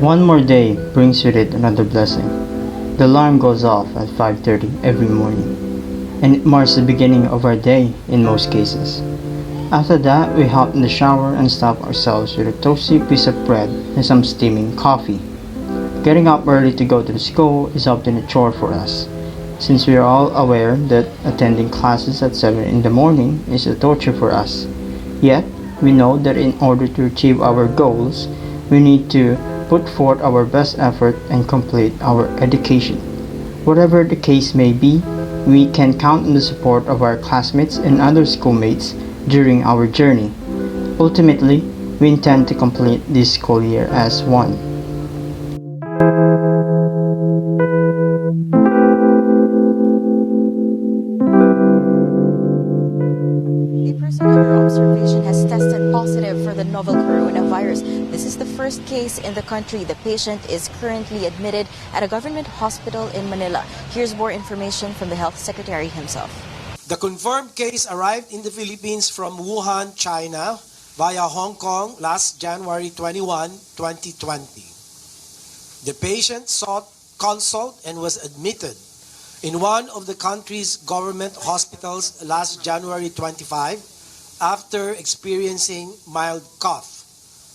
One more day brings with it another blessing. The alarm goes off at 5:30 every morning, and it marks the beginning of our day in most cases. After that, we hop in the shower and stop ourselves with a toasty piece of bread and some steaming coffee. Getting up early to go to the school is often a chore for us, since we are all aware that attending classes at 7 in the morning is a torture for us. Yet, we know that in order to achieve our goals, we need to put forth our best effort and complete our education. Whatever the case may be, we can count on the support of our classmates and other schoolmates during our journey. Ultimately, we intend to complete this school year as one. A person under observation has tested positive for the novel coronavirus. This is the first case in the country. The patient is currently admitted at a government hospital in Manila. Here's more information from the health secretary himself. The confirmed case arrived in the Philippines from Wuhan, China, via Hong Kong last January 21, 2020. The patient sought consult and was admitted in one of the country's government hospitals last January 25 after experiencing mild cough.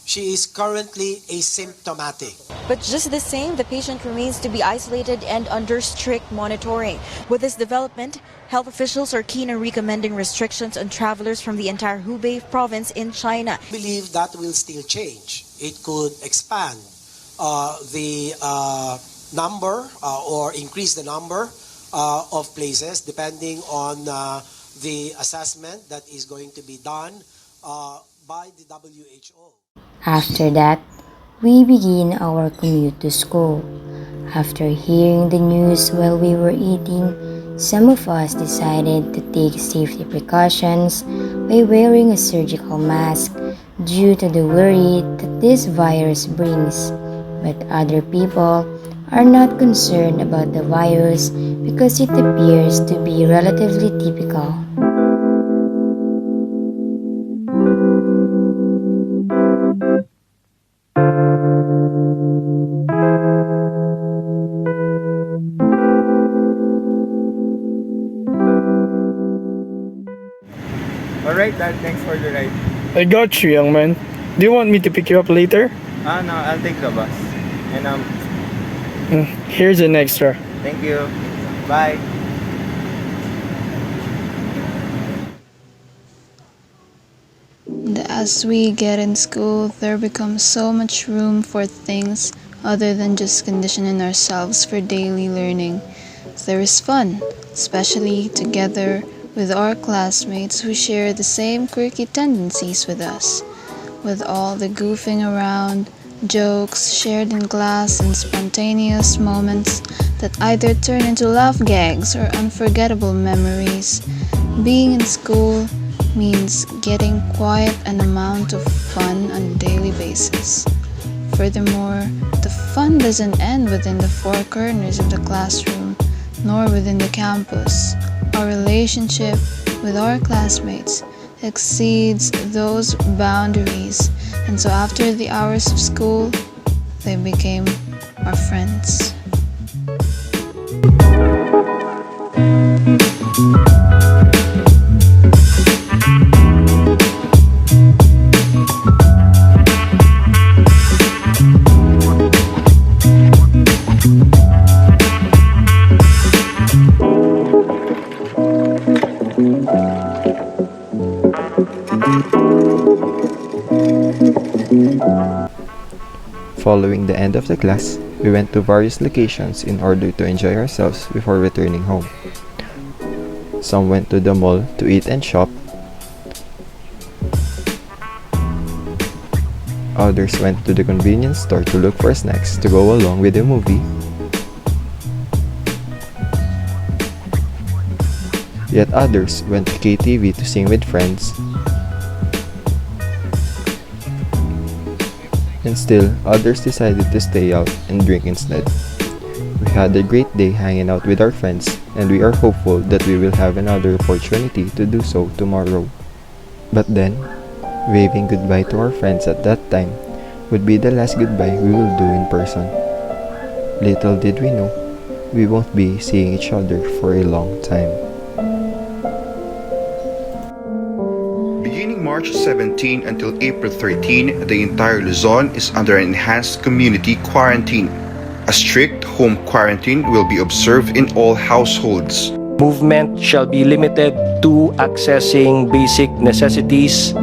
She is currently asymptomatic. But just the same, the patient remains to be isolated and under strict monitoring. With this development, health officials are keen on recommending restrictions on travelers from the entire Hubei province in China. I believe that will still change. It could expand the number or increase the number of places depending on the assessment that is going to be done by the WHO. After that, we begin our commute to school. After hearing the news while we were eating, some of us decided to take safety precautions by wearing a surgical mask due to the worry that this virus brings. But other people are not concerned about the virus because it appears to be relatively typical. Alright, Dad, thanks for the ride. I got you, young man. Do you want me to pick you up later? No, I'll take the bus. And Here's an extra. thank you. Bye. As we get in school, there becomes so much room for things other than just conditioning ourselves for daily learning. There is fun, especially together with our classmates who share the same quirky tendencies with us. With all the goofing around, jokes shared in class, and spontaneous moments that either turn into laugh gags or unforgettable memories, being in school means getting quite an amount of fun on a daily basis. Furthermore, the fun doesn't end within the four corners of the classroom, nor within the campus. Our relationship with our classmates exceeds those boundaries, and so after the hours of school, they became our friends. Following the end of the class, we went to various locations in order to enjoy ourselves before returning home. Some went to the mall to eat and shop. Others went to the convenience store to look for snacks to go along with the movie. Yet others went to KTV to sing with friends. And still, others decided to stay out and drink instead. We had a great day hanging out with our friends, and we are hopeful that we will have another opportunity to do so tomorrow. But then, waving goodbye to our friends at that time, would be the last goodbye we will do in person. Little did we know, we won't be seeing each other for a long time. Beginning March 17 until April 13, the entire Luzon is under an enhanced community quarantine. A strict home quarantine will be observed in all households. Movement shall be limited to accessing basic necessities.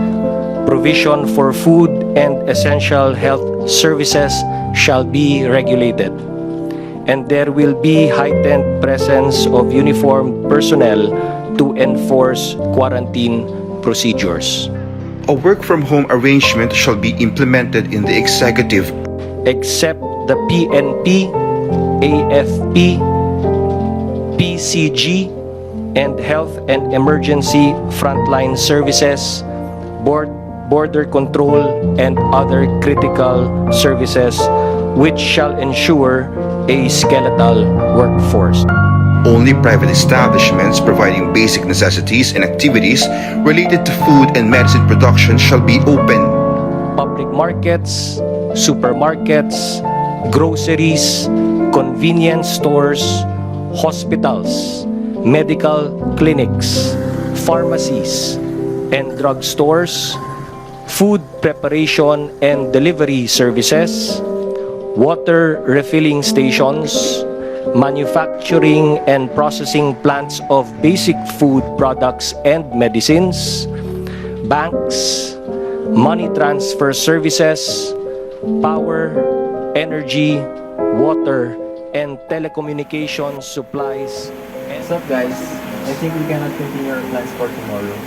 Provision for food and essential health services shall be regulated. And there will be heightened presence of uniformed personnel to enforce quarantine procedures. A work-from-home arrangement shall be implemented in the executive. Except the PNP, AFP, PCG, and Health and Emergency Frontline Services, Border Control, and other critical services which shall ensure a skeletal workforce. Only private establishments providing basic necessities and activities related to food and medicine production shall be open. Public markets, supermarkets, groceries, convenience stores, hospitals, medical clinics, pharmacies, and drug stores, food preparation and delivery services, water refilling stations, manufacturing and processing plants of basic food products and medicines, banks, money transfer services, power, energy, water, and telecommunications supplies. What's up, guys? I think we cannot continue our plans for tomorrow.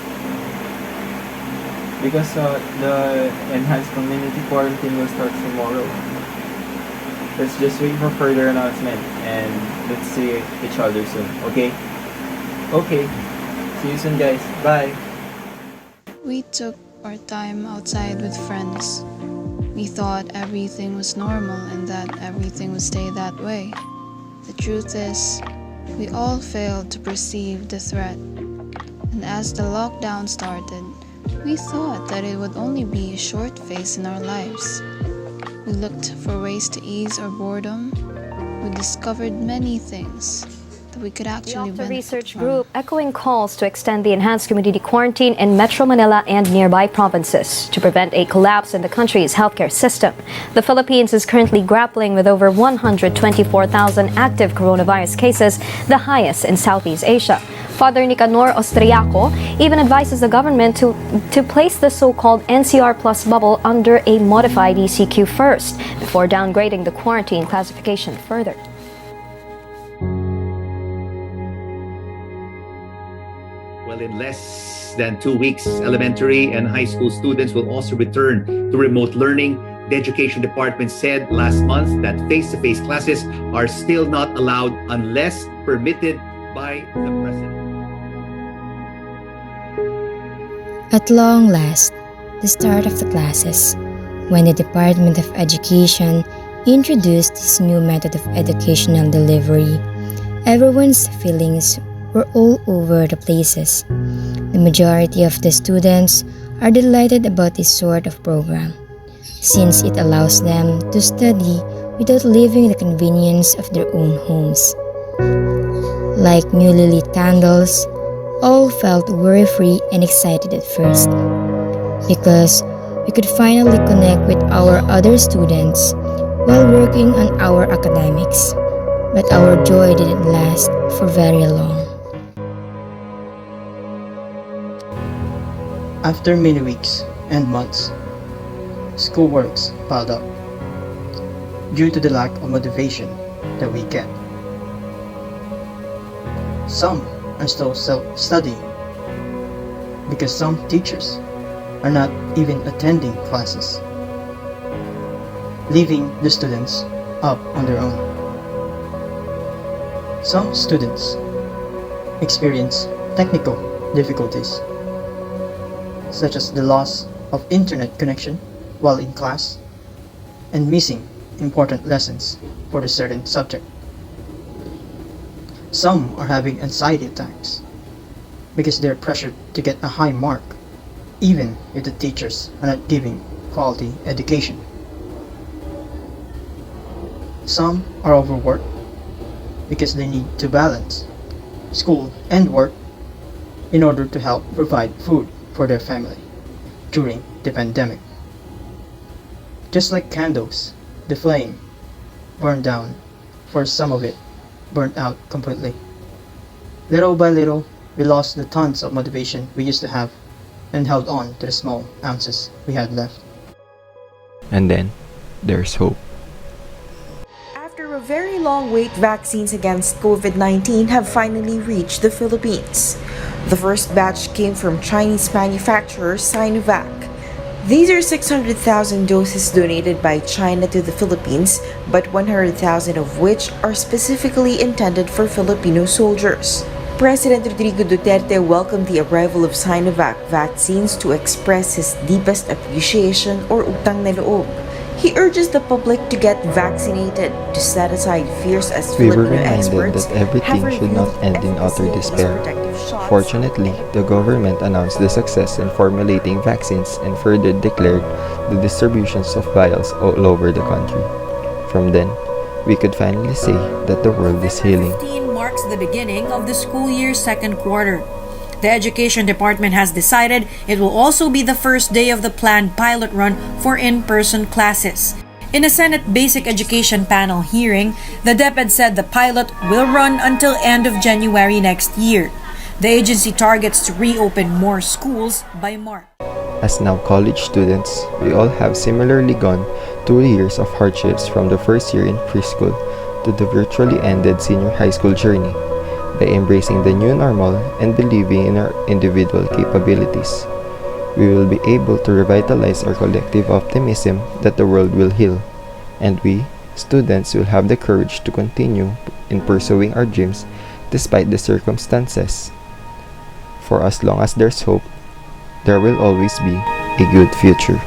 Because the enhanced community quarantine will start tomorrow. Let's just wait for further announcement and let's see each other soon, okay? Okay. See you soon, guys. Bye. We took our time outside with friends. We thought everything was normal and that everything would stay that way. The truth is, we all failed to perceive the threat. And as the lockdown started, we thought that it would only be a short phase in our lives. We looked for ways to ease our boredom. We discovered many things that we could actually The benefit research from. group echoing calls to extend the enhanced community quarantine in Metro Manila and nearby provinces to prevent a collapse in the country's healthcare system. The Philippines is currently grappling with over 124,000 active coronavirus cases, the highest in Southeast Asia. Father Nicanor Austriaco even advises the government to place the so-called NCR Plus bubble under a modified ECQ first, before downgrading the quarantine classification further. Well, in less than 2 weeks, elementary and high school students will also return to remote learning. The Education Department said last month that face-to-face classes are still not allowed unless permitted by the President. At long last, the start of the classes, when the Department of Education introduced this new method of educational delivery, everyone's feelings were all over the places. The majority of the students are delighted about this sort of program, since it allows them to study without leaving the convenience of their own homes. Like newly lit candles, all felt worry-free and excited at first, because we could finally connect with our other students while working on our academics. But our joy didn't last for very long. After many weeks and months, schoolworks piled up due to the lack of motivation that we get. Some are still self-studying because some teachers are not even attending classes, leaving the students up on their own. Some students experience technical difficulties, such as the loss of internet connection while in class and missing important lessons for a certain subject. Some are having anxiety attacks because they're pressured to get a high mark even if the teachers are not giving quality education. Some are overworked because they need to balance school and work in order to help provide food for their family during the pandemic. Just like candles, the flame burned down, for some of it burned out completely. Little by little, we lost the tons of motivation we used to have and held on to the small ounces we had left. And then, there's hope. After a very long wait, vaccines against COVID-19 have finally reached the Philippines. The first batch came from Chinese manufacturer Sinovac. These are 600,000 doses donated by China to the Philippines, but 100,000 of which are specifically intended for Filipino soldiers. President Rodrigo Duterte welcomed the arrival of Sinovac vaccines to express his deepest appreciation or utang na loob. He urges the public to get vaccinated to set aside fears as We were Filipino reminded experts that everything have should not reviewed end in utter efficacy of these despair. protective shots. Fortunately, the government announced the success in formulating vaccines and further declared the distributions of vials all over the country. From then, we could finally say that the world is healing. November 15 marks the beginning of the school year's second quarter. The Education Department has decided it will also be the first day of the planned pilot run for in-person classes. In a Senate Basic Education panel hearing, the DepEd said the pilot will run until end of January next year. The agency targets to reopen more schools by March. As now college students, we all have similarly gone 2 years of hardships from the first year in preschool to the virtually ended senior high school journey. By embracing the new normal and believing in our individual capabilities, we will be able to revitalize our collective optimism that the world will heal, and we, students, will have the courage to continue in pursuing our dreams despite the circumstances. For as long as there's hope, there will always be a good future.